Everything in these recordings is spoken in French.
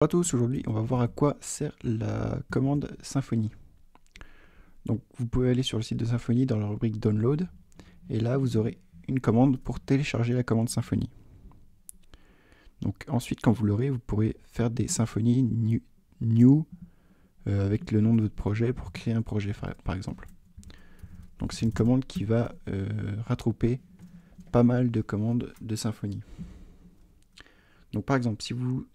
Bonjour à tous, aujourd'hui on va voir à quoi sert la commande Symfony. Donc vous pouvez aller sur le site de Symfony dans la rubrique Download et là vous aurez une commande pour télécharger la commande Symfony. Donc ensuite quand vous l'aurez vous pourrez faire des Symfony new avec le nom de votre projet pour créer un projet par exemple. Donc c'est une commande qui va rattraper pas mal de commandes de Symfony. Donc par exemple, si vous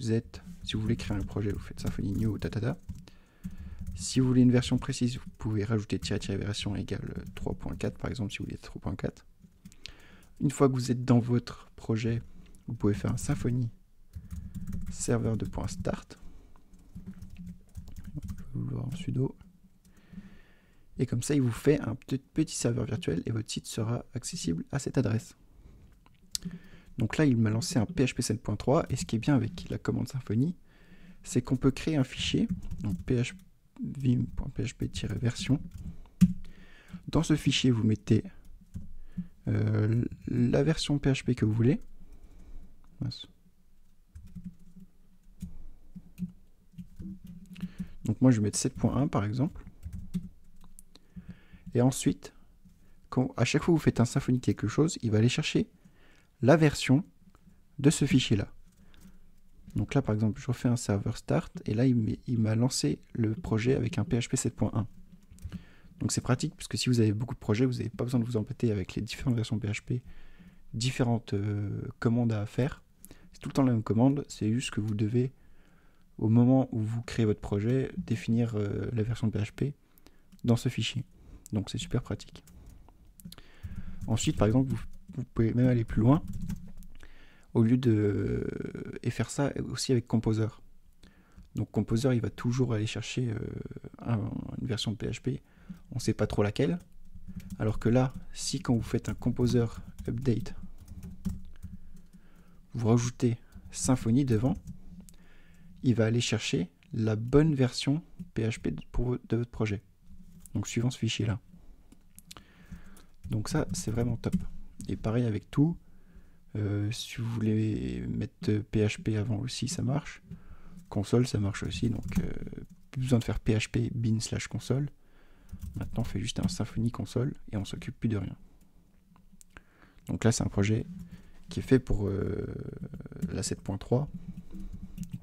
voulez créer un projet, vous faites Symfony new tatata. Si vous voulez une version précise, vous pouvez rajouter version égale 3.4 par exemple si vous voulez 3.4. Une fois que vous êtes dans votre projet, vous pouvez faire un Symfony serveur de .start. Vous le voir en sudo. Et comme ça, il vous fait un petit serveur virtuel et votre site sera accessible à cette adresse. Donc là, il m'a lancé un PHP 7.3 et ce qui est bien avec la commande Symfony, c'est qu'on peut créer un fichier, donc vim.php-version. Dans ce fichier, vous mettez la version PHP que vous voulez. Donc moi, je vais mettre 7.1 par exemple. Et ensuite, à chaque fois que vous faites un Symfony quelque chose, il va aller chercher la version de ce fichier-là. Donc là, par exemple, je refais un serveur start et là, il m'a lancé le projet avec un PHP 7.1. Donc c'est pratique parce que si vous avez beaucoup de projets, vous n'avez pas besoin de vous embêter avec les différentes versions PHP, différentes commandes à faire. C'est tout le temps la même commande, c'est juste que vous devez, au moment où vous créez votre projet, définir la version de PHP dans ce fichier. Donc c'est super pratique. Ensuite, par exemple, vous pouvez même aller plus loin au lieu de et faire ça aussi avec Composer. Donc Composer, il va toujours aller chercher une version de PHP, on ne sait pas trop laquelle. Alors que là, si quand vous faites un Composer update, vous rajoutez Symfony devant, il va aller chercher la bonne version PHP de votre projet. Donc suivant ce fichier-là. Donc ça, c'est vraiment top. Et pareil avec tout. Si vous voulez mettre PHP avant aussi, ça marche. Console, ça marche aussi. Donc, plus besoin de faire PHP bin/console. Maintenant, on fait juste un Symfony console et on s'occupe plus de rien. Donc là, c'est un projet qui est fait pour la 7.3. Donc,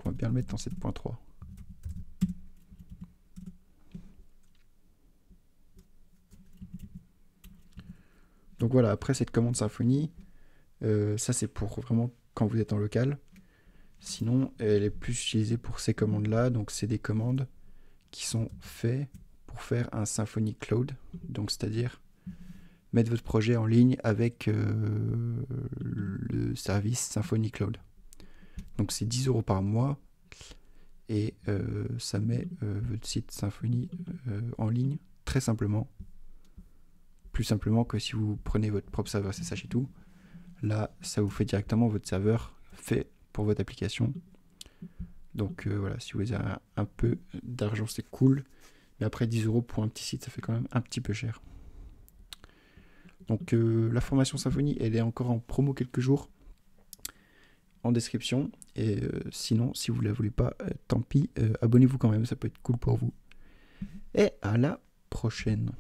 on va bien le mettre en 7.3. Donc voilà, après cette commande Symfony, ça c'est pour vraiment quand vous êtes en local. Sinon, elle est plus utilisée pour ces commandes-là. Donc c'est des commandes qui sont faites pour faire un Symfony Cloud. Donc c'est-à-dire mettre votre projet en ligne avec le service Symfony Cloud. Donc c'est 10 € par mois et ça met votre site Symfony en ligne très simplement. Plus simplement que si vous prenez votre propre serveur SSH et tout. Là, ça vous fait directement votre serveur fait pour votre application. Donc voilà, si vous avez un peu d'argent, c'est cool. Mais après, 10 € pour un petit site, ça fait quand même un petit peu cher. Donc la formation Symfony, elle est encore en promo quelques jours en description. Et sinon, si vous ne la voulez pas, tant pis, abonnez-vous quand même, ça peut être cool pour vous. Et à la prochaine.